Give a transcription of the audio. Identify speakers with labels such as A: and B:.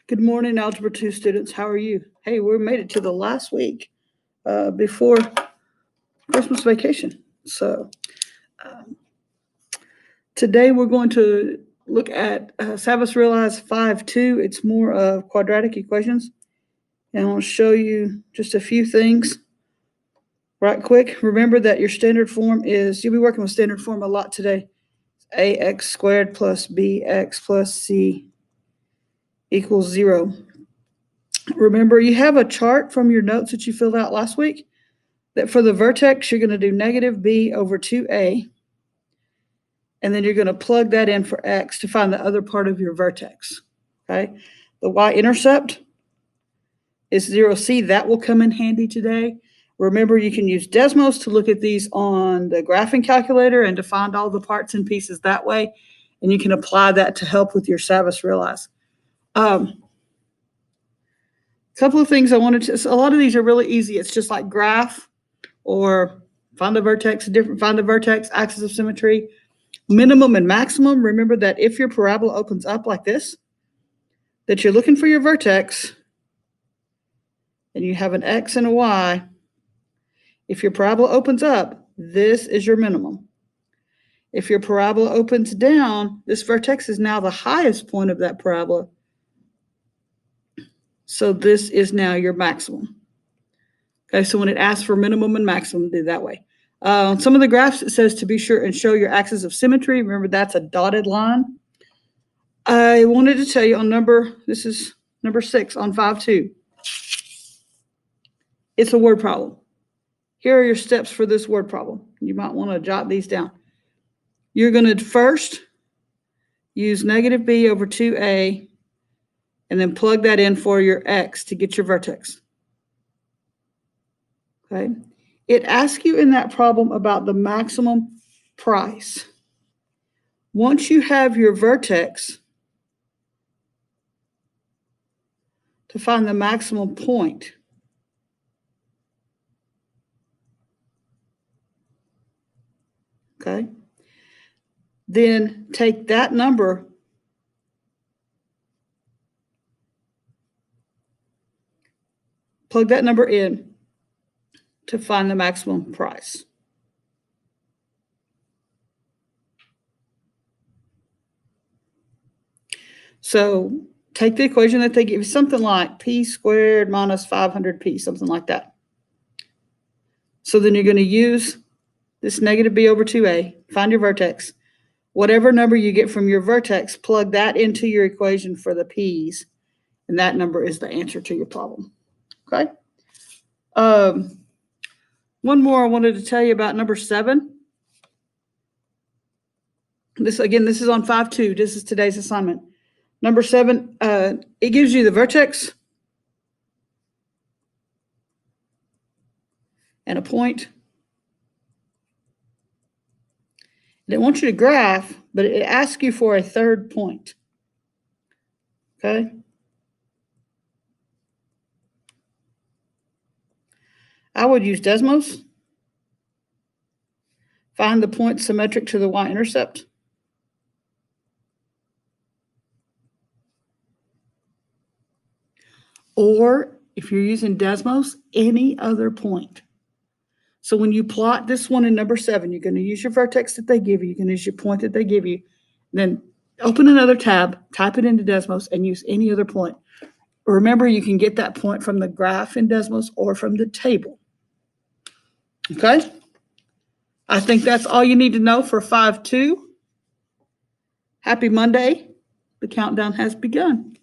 A: Good morning, Algebra 2 students. How are you? Hey, we made it to the last week before Christmas vacation. So today we're going to look at Savas Realize 5.2. It's more of quadratic equations. And I'll show you just a few things right quick. Remember that your standard form is, you'll be working with standard form a lot today. Ax squared plus bx plus c equals 0. Remember, you have a chart from your notes that you filled out last week that for the vertex, you're going to do negative b over 2a. And then you're going to plug that in for x to find the other part of your vertex. Okay. The y-intercept is 0c. That will come in handy today. Remember, you can use Desmos to look at these on the graphing calculator and to find all the parts and pieces that way. And you can apply that to help with your Savas Realize. Couple of things I wanted to, a lot of these are really easy. It's just like graph or find a vertex, find a vertex, axis of symmetry, minimum and maximum. Remember that if your parabola opens up like this, that you're looking for your vertex and you have an x and a y. If your parabola opens up, this is your minimum. If your parabola opens down, this vertex is now the highest point of that parabola. So this is now your maximum. Okay, so when it asks for minimum and maximum, do it that way. Some of the graphs, it says to be sure and show your axis of symmetry. Remember, that's a dotted line. I wanted to tell you on this is number 6 on 5.2. It's a word problem. Here are your steps for this word problem. You might want to jot these down. You're going to first use negative b over 2a and then plug that in for your x to get your vertex. Okay. It asks you in that problem about the maximum price. Once you have your vertex, to find the maximum point, okay, then take that number plug that number in to find the maximum price. So take the equation that they give you, something like p squared minus 500p, something like that. So then you're going to use this negative b over 2a, find your vertex. Whatever number you get from your vertex, plug that into your equation for the p's, and that number is the answer to your problem. Okay? One more I wanted to tell you about number 7. This is on 5.2. This is today's assignment. Number 7, it gives you the vertex and a point. And it wants you to graph, but it asks you for a third point. Okay? I would use Desmos. Find the point symmetric to the y-intercept. Or if you're using Desmos, any other point. So when you plot this one in number 7, you're going to use your vertex that they give you. You're going to use your point that they give you. Then open another tab, type it into Desmos, and use any other point. Remember, you can get that point from the graph in Desmos or from the table. Okay? I think that's all you need to know for 5.2. Happy Monday. The countdown has begun.